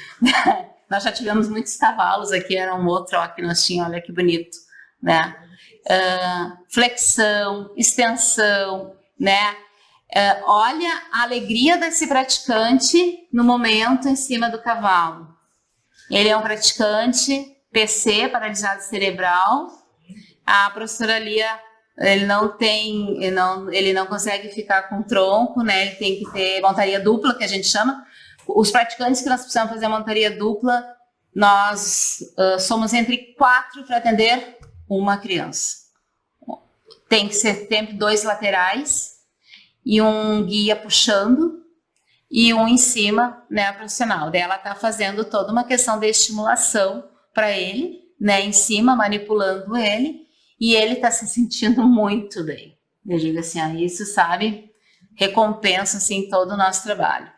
Nós já tivemos muitos cavalos aqui, era um outro ó, que nós tínhamos, olha que bonito, né? Flexão, extensão, né? Olha a alegria desse praticante no momento em cima do cavalo. Ele é um praticante PC, paralisado cerebral. A professora Lia, ele não consegue ficar com tronco, né? Ele tem que ter montaria dupla, que a gente chama. Os praticantes que nós precisamos fazer montaria dupla, nós somos entre 4 para atender uma criança. Tem que ser sempre 2 laterais e um guia puxando e um em cima, né, a profissional. Daí ela está fazendo toda uma questão de estimulação para ele, né, em cima, manipulando ele, e ele está se sentindo muito bem. Eu digo assim, isso, sabe, recompensa, assim, todo o nosso trabalho.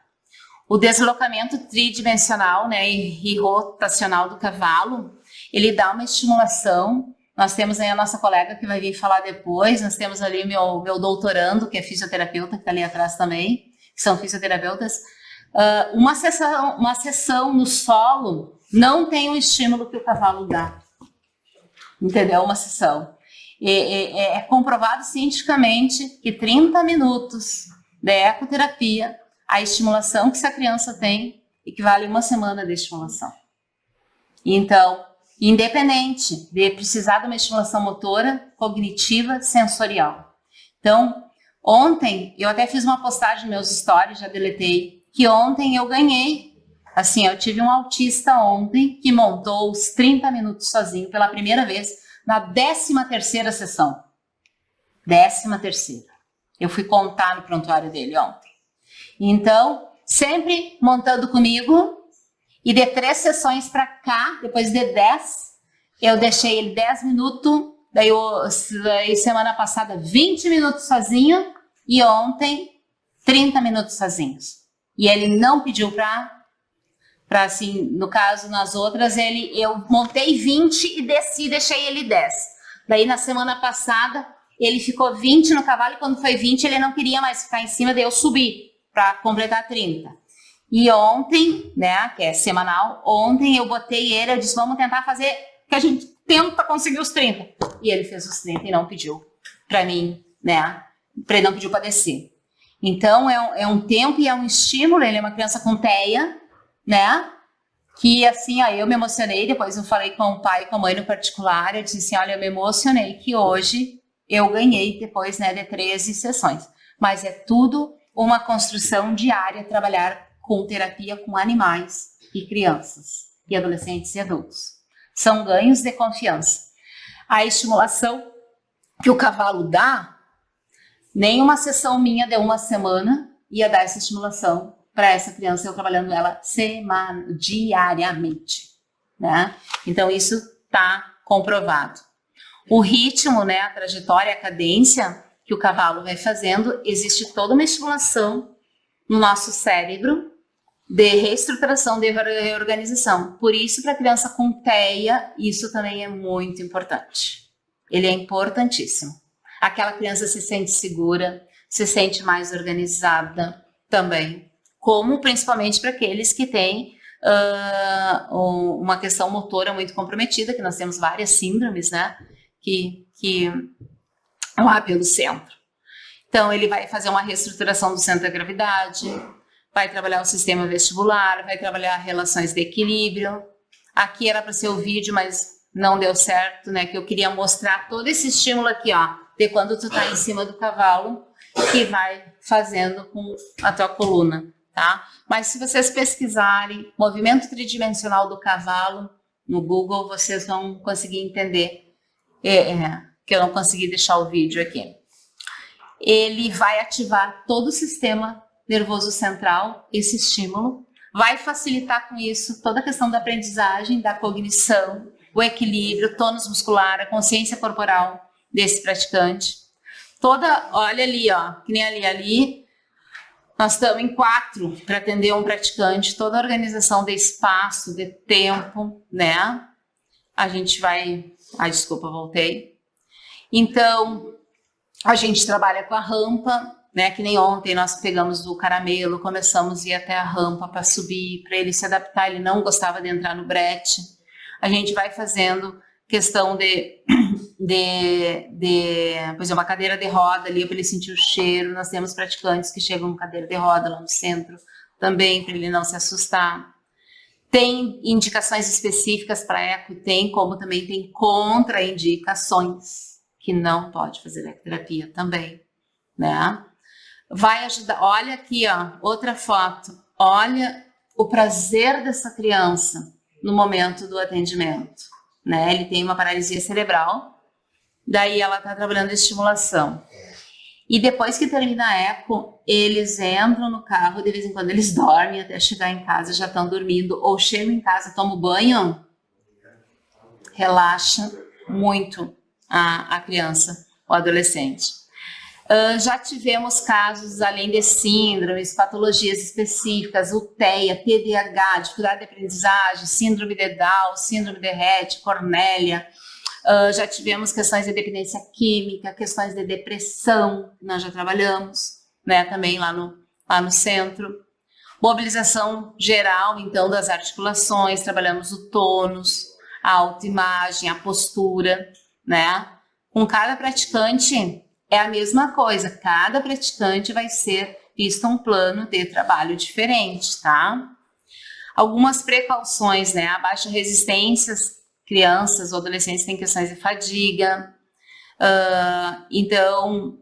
O deslocamento tridimensional, né, e rotacional do cavalo, ele dá uma estimulação. Nós temos aí a nossa colega que vai vir falar depois, nós temos ali meu doutorando, que é fisioterapeuta, que está ali atrás também, que são fisioterapeutas. Uma sessão no solo não tem o estímulo que o cavalo dá, entendeu? Uma sessão. É comprovado cientificamente que 30 minutos de ecoterapia, a estimulação que essa criança tem equivale a 1 semana de estimulação. Então, independente de precisar de uma estimulação motora, cognitiva, sensorial. Então, ontem, eu até fiz uma postagem nos meus stories, já deletei, que ontem eu ganhei. Assim, eu tive um autista ontem que montou os 30 minutos sozinho pela primeira vez na 13ª sessão. 13ª. Eu fui contar no prontuário dele ontem. Então, sempre montando comigo, e de 3 sessões para cá, depois de 10, eu deixei ele 10 minutos, daí semana passada 20 minutos sozinho, e ontem 30 minutos sozinhos. E ele não pediu para assim, no caso, nas outras, eu montei 20 e desci, deixei ele 10. Daí na semana passada, ele ficou 20 no cavalo, e quando foi 20, ele não queria mais ficar em cima, daí eu subi para completar 30. E ontem, né, que é semanal, ontem eu botei ele, eu disse, vamos tentar fazer, que a gente tenta conseguir os 30. E ele fez os 30 e não pediu para mim, né, ele não pediu para descer. Então, é um tempo e é um estímulo, ele é uma criança com TEA, né, que assim, eu me emocionei, depois eu falei com o pai e com a mãe no particular, eu disse assim, olha, eu me emocionei que hoje eu ganhei depois, né, de 13 sessões. Mas é tudo uma construção diária, trabalhar com terapia com animais e crianças, e adolescentes e adultos. São ganhos de confiança. A estimulação que o cavalo dá, nenhuma sessão minha de 1 semana ia dar essa estimulação para essa criança, eu trabalhando ela diariamente, né? Então, isso está comprovado. O ritmo, né, a trajetória, a cadência que o cavalo vai fazendo, existe toda uma estimulação no nosso cérebro de reestruturação, de reorganização. Por isso, para a criança com TEA, isso também é muito importante. Ele é importantíssimo. Aquela criança se sente segura, se sente mais organizada também, como principalmente para aqueles que têm uma questão motora muito comprometida, que nós temos várias síndromes, né, que lá pelo centro. Então, ele vai fazer uma reestruturação do centro da gravidade, vai trabalhar o sistema vestibular, vai trabalhar relações de equilíbrio. Aqui era para ser o vídeo, mas não deu certo, né? Que eu queria mostrar todo esse estímulo aqui, ó, de quando tu tá em cima do cavalo, que vai fazendo com a tua coluna, tá? Mas se vocês pesquisarem movimento tridimensional do cavalo no Google, vocês vão conseguir entender que eu não consegui deixar o vídeo aqui. Ele vai ativar todo o sistema nervoso central, esse estímulo, vai facilitar com isso toda a questão da aprendizagem, da cognição, o equilíbrio, tônus muscular, a consciência corporal desse praticante. Olha ali, ó, que nem ali, nós estamos em 4 para atender um praticante, toda a organização de espaço, de tempo, né? A gente vai... Ai, desculpa, voltei. Então, a gente trabalha com a rampa, né? Que nem ontem nós pegamos o caramelo, começamos a ir até a rampa para subir, para ele se adaptar, ele não gostava de entrar no brete. A gente vai fazendo questão de por exemplo, uma cadeira de roda ali para ele sentir o cheiro. Nós temos praticantes que chegam com cadeira de roda lá no centro também, para ele não se assustar. Tem indicações específicas para eco, como também tem contraindicações que não pode fazer ecoterapia também, né? Vai ajudar, olha aqui, ó, outra foto, olha o prazer dessa criança no momento do atendimento, né? Ele tem uma paralisia cerebral, daí ela tá trabalhando a estimulação. E depois que termina a eco, eles entram no carro, de vez em quando eles dormem, até chegar em casa já estão dormindo, ou chegam em casa, tomam banho, relaxa muito a criança, o adolescente. Já tivemos casos, além de síndromes, patologias específicas, UTEA, TDAH, dificuldade de aprendizagem, síndrome de Down, síndrome de Rett, Cornélia. Já tivemos questões de dependência química, questões de depressão, que nós já trabalhamos, né, também lá no centro. Mobilização geral, então, das articulações, trabalhamos o tônus, a autoimagem, a postura, né. Com cada praticante é a mesma coisa, cada praticante vai ser visto um plano de trabalho diferente, tá? Algumas precauções, né, a baixa resistências, crianças ou adolescentes têm questões de fadiga, então,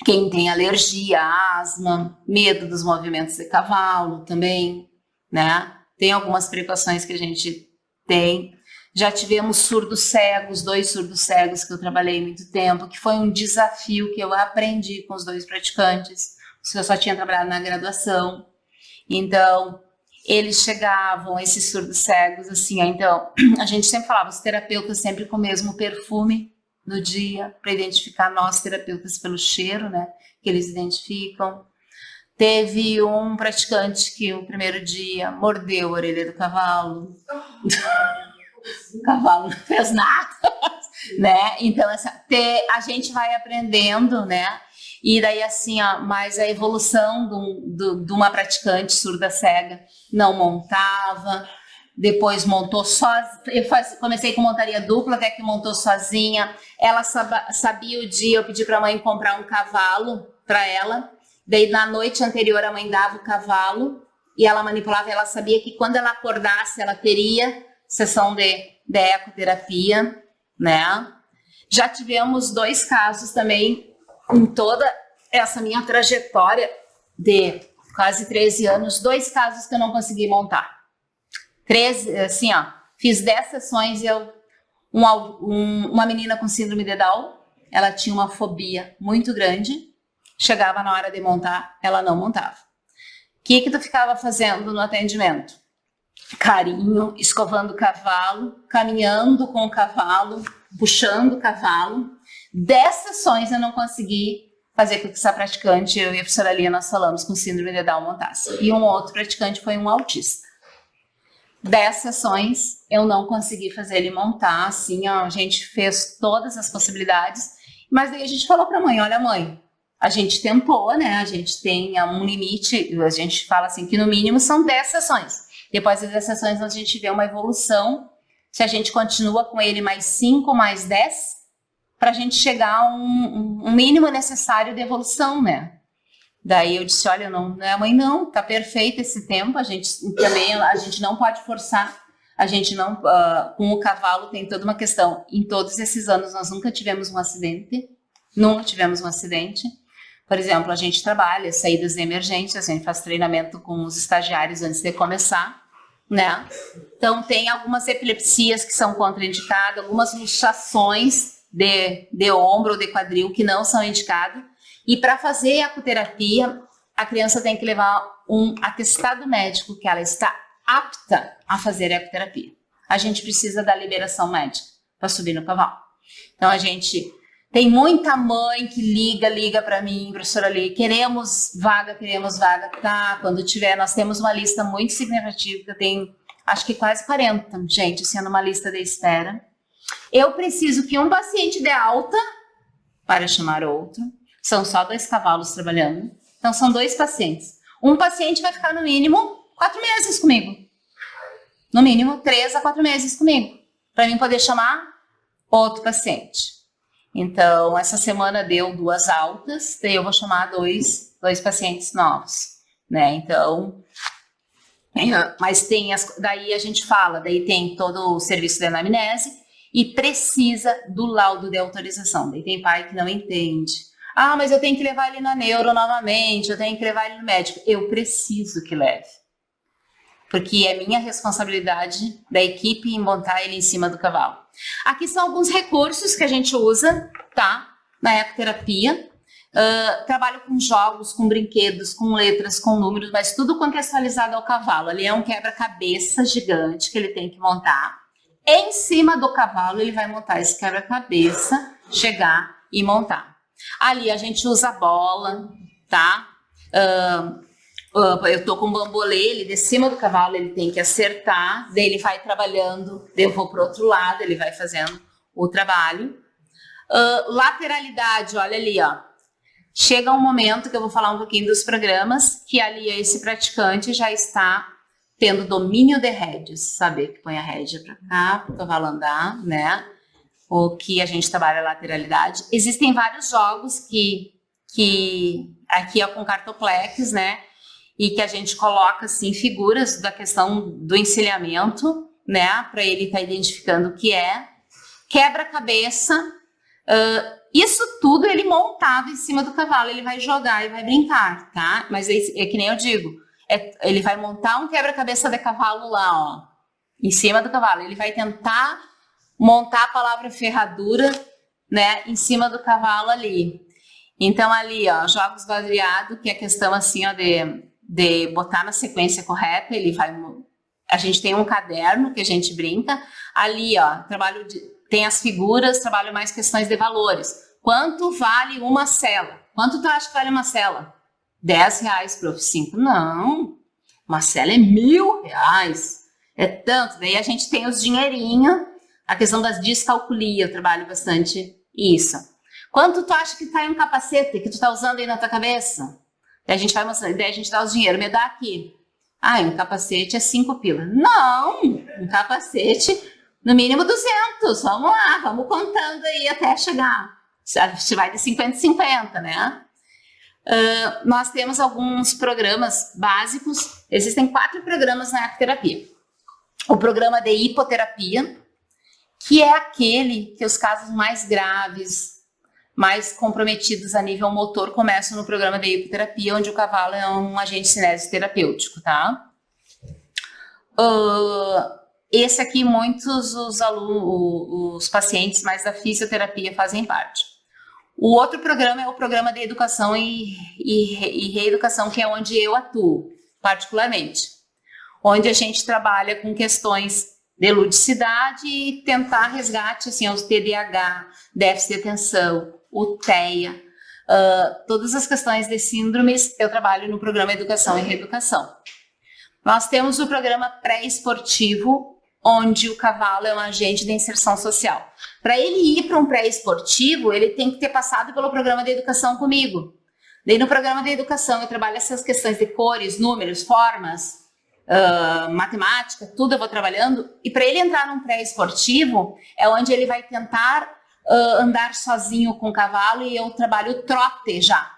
quem tem alergia, asma, medo dos movimentos de cavalo também, né, tem algumas precauções que a gente tem. Já tivemos surdos cegos, 2 surdos cegos que eu trabalhei muito tempo, que foi um desafio que eu aprendi com os 2 praticantes, porque eu só tinha trabalhado na graduação. Então, eles chegavam, esses surdos cegos, assim, então, a gente sempre falava, os terapeutas sempre com o mesmo perfume no dia, para identificar nós terapeutas pelo cheiro, né, que eles identificam. Teve um praticante que o primeiro dia mordeu a orelha do cavalo. O cavalo não fez nada, né? Então, a gente vai aprendendo, né? E daí, assim, ó, mas a evolução de uma praticante surda cega não montava, depois montou sozinha. Comecei com montaria dupla, até que montou sozinha. Ela sabia o dia, eu pedi para a mãe comprar um cavalo para ela. Daí, na noite anterior, a mãe dava o cavalo e ela manipulava. Ela sabia que quando ela acordasse, ela teria sessão de ecoterapia, né? Já tivemos 2 casos também em toda essa minha trajetória de quase 13 anos, 2 casos que eu não consegui montar. 13, assim, ó, fiz 10 sessões e uma menina com síndrome de Down, ela tinha uma fobia muito grande, chegava na hora de montar, ela não montava. O que tu ficava fazendo no atendimento? Carinho, escovando o cavalo, caminhando com o cavalo, puxando o cavalo. 10 sessões eu não consegui fazer com que essa praticante, eu e a professora Lia, nós falamos, com síndrome de Down montasse. E um outro praticante foi um autista. 10 sessões eu não consegui fazer ele montar, assim, ó, a gente fez todas as possibilidades, mas daí a gente falou para a mãe, olha mãe, a gente tentou, né, a gente tem um limite, a gente fala assim que no mínimo são 10 sessões. Depois das 10 sessões a gente vê uma evolução, se a gente continua com ele mais 5, mais 10, para a gente chegar a um mínimo necessário de evolução, né? Daí eu disse, olha, não, mãe, não, tá perfeito esse tempo, a gente não pode forçar, a gente não, com o cavalo tem toda uma questão, em todos esses anos nós nunca tivemos um acidente, por exemplo, a gente trabalha saídas de emergência, a gente faz treinamento com os estagiários antes de começar, né? Então tem algumas epilepsias que são contraindicadas, algumas luxações de ombro ou de quadril que não são indicadas. E para fazer a ecoterapia, a criança tem que levar um atestado médico que ela está apta a fazer a ecoterapia. A gente precisa da liberação médica para subir no cavalo. Então a gente tem muita mãe que liga para mim, professora Lê, queremos vaga, tá? Quando tiver, nós temos uma lista muito significativa, tem acho que quase 40, gente, sendo uma lista de espera. Eu preciso que um paciente dê alta para chamar outro. São só 2 cavalos trabalhando. Então, são 2 pacientes. Um paciente vai ficar no mínimo 4 meses comigo. No mínimo 3 a 4 meses comigo. Para mim poder chamar outro paciente. Então, essa semana deu 2 altas. Daí eu vou chamar dois pacientes novos. Né? Então, mas tem daí a gente fala, daí tem todo o serviço de anamnese e precisa do laudo de autorização. Daí tem pai que não entende. Ah, mas eu tenho que levar ele na neuro novamente, eu tenho que levar ele no médico. Eu preciso que leve. Porque é minha responsabilidade da equipe em montar ele em cima do cavalo. Aqui são alguns recursos que a gente usa, tá? Na ecoterapia. Trabalho com jogos, com brinquedos, com letras, com números, mas tudo contextualizado ao cavalo. Ali é um quebra-cabeça gigante que ele tem que montar. Em cima do cavalo, ele vai montar esse quebra-cabeça, chegar e montar. Ali a gente usa bola, tá? Eu tô com um bambolê, ele de cima do cavalo, ele tem que acertar, daí ele vai trabalhando, daí eu vou pro outro lado, ele vai fazendo o trabalho. Lateralidade, olha ali, ó. Chega um momento que eu vou falar um pouquinho dos programas, que ali esse praticante já está tendo domínio de rédeas, saber que põe a rédea para cá, para o cavalo andar, né? O que a gente trabalha a lateralidade. Existem vários jogos que aqui é com cartoplex, né? E que a gente coloca, assim, figuras da questão do encilhamento, né? Para ele estar identificando o que é. Quebra-cabeça. Isso tudo ele montava em cima do cavalo, ele vai jogar e vai brincar, tá? Mas é que nem eu digo, ele vai montar um quebra-cabeça de cavalo lá, ó, em cima do cavalo. Ele vai tentar montar a palavra ferradura, né, em cima do cavalo ali. Então ali, ó, jogos variados, que é questão assim, ó, de botar na sequência correta. A gente tem um caderno que a gente brinca. Ali, ó, tem as figuras, trabalho mais questões de valores. Quanto vale uma cela? Quanto tu acha que vale uma cela? R$10, prof. 5. Não, uma cela é R$1.000. É tanto. Daí a gente tem os dinheirinhos, a questão das descalculia, eu trabalho bastante isso. Quanto tu acha que tá em um capacete que tu tá usando aí na tua cabeça? Daí a gente vai mostrando, daí a gente dá os dinheiro, me dá aqui. Um capacete é 5 pila. Não, um capacete, no mínimo 200. Vamos lá, vamos contando aí até chegar. A gente vai de 50 em 50, né? Nós temos alguns programas básicos. Existem 4 programas na ecoterapia. O programa de hipoterapia, que é aquele que os casos mais graves, mais comprometidos a nível motor, começam no programa de hipoterapia, onde o cavalo é um agente cinésico terapêutico, tá? Esse aqui, muitos os pacientes mais da fisioterapia fazem parte. O outro programa é o programa de educação e reeducação, que é onde eu atuo, particularmente. Onde a gente trabalha com questões de ludicidade e tentar resgate, assim, os TDAH, déficit de atenção, o TEA, todas as questões de síndromes, eu trabalho no programa Educação e Reeducação. Nós temos o programa pré-esportivo, onde o cavalo é um agente de inserção social. Para ele ir para um pré-esportivo, ele tem que ter passado pelo programa de educação comigo. Daí no programa de educação eu trabalho essas questões de cores, números, formas, matemática, tudo eu vou trabalhando. E para ele entrar num pré-esportivo é onde ele vai tentar andar sozinho com o cavalo e eu trabalho trote já.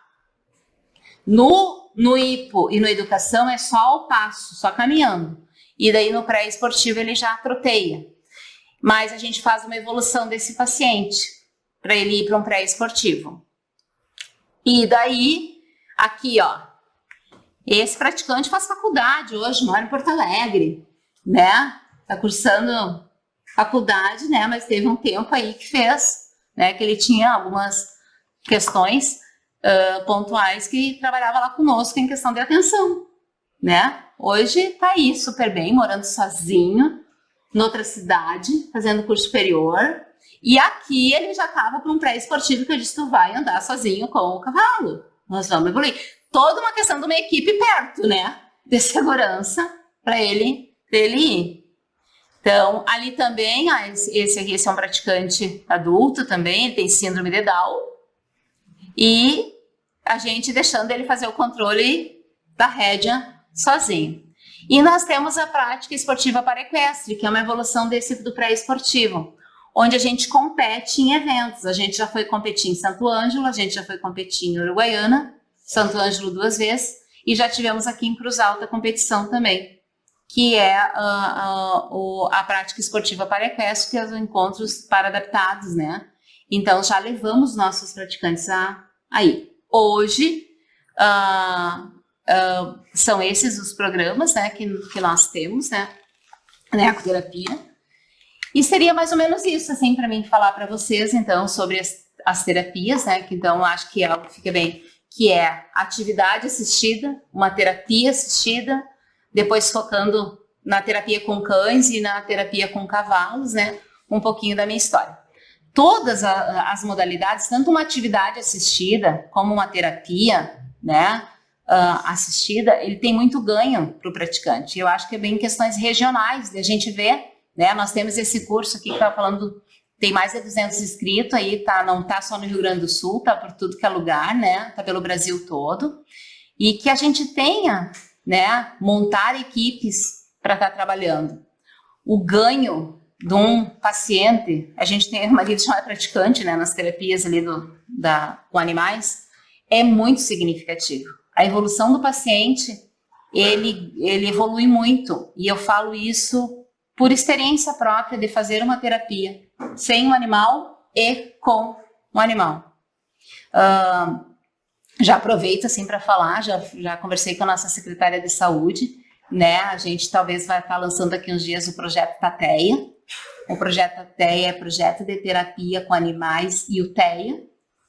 No hipo e no educação é só o passo, só caminhando. E daí no pré-esportivo ele já troteia. Mas a gente faz uma evolução desse paciente para ele ir para um pré-esportivo. E daí, aqui ó, esse praticante faz faculdade hoje, mora em Porto Alegre, né? Tá cursando faculdade, né? Mas teve um tempo aí que fez, né? Que ele tinha algumas questões pontuais que trabalhava lá conosco em questão de atenção, né? Hoje tá aí super bem, morando sozinho, noutra cidade, fazendo curso superior. E aqui ele já estava para um pré-esportivo que eu disse, tu vai andar sozinho com o cavalo. Nós vamos evoluir. Toda uma questão de uma equipe perto, né? De segurança para ele ir. Então, ali também, esse é um praticante adulto também, ele tem síndrome de Down. E a gente deixando ele fazer o controle da rédea sozinho. E nós temos a prática esportiva para equestre, que é uma evolução do pré-esportivo, onde a gente compete em eventos. A gente já foi competir em Santo Ângelo, a gente já foi competir em Uruguaiana, Santo Ângelo 2 vezes, e já tivemos aqui em Cruz Alta a competição também, que é a prática esportiva para equestre, que é os encontros para adaptados, né? Então, já levamos nossos praticantes aí. Hoje, são esses os programas, né, que nós temos, né, na ecoterapia. E seria mais ou menos isso, assim, para mim falar para vocês, então, sobre as terapias, né, que então acho que é algo que fica bem, que é atividade assistida, uma terapia assistida, depois focando na terapia com cães e na terapia com cavalos, né, um pouquinho da minha história. Todas as modalidades, tanto uma atividade assistida como uma terapia, né, assistida, ele tem muito ganho para o praticante. Eu acho que é bem questões regionais, de a gente ver, né, nós temos esse curso aqui que está falando, tem mais de 200 inscritos aí, tá, não está só no Rio Grande do Sul, está por tudo que é lugar, né, está pelo Brasil todo, e que a gente tenha, né, montar equipes para estar trabalhando. O ganho de um paciente, a gente tem uma marido chamado praticante, né, nas terapias ali com animais, é muito significativo. A evolução do paciente, ele evolui muito, e eu falo isso por experiência própria de fazer uma terapia sem um animal e com um animal. Já aproveito assim para falar, já conversei com a nossa secretária de saúde, né, a gente talvez vai estar lançando daqui uns dias o projeto Tateia. O projeto Tateia é projeto de terapia com animais e o TEA,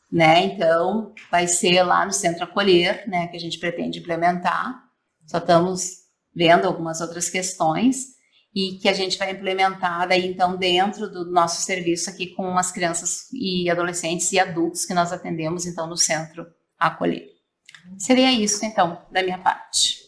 né? Então vai ser lá no Centro Acolher, né, que a gente pretende implementar. Só estamos vendo algumas outras questões e que a gente vai implementar daí então dentro do nosso serviço aqui com as crianças e adolescentes e adultos que nós atendemos então no Centro Acolher. Seria isso então da minha parte.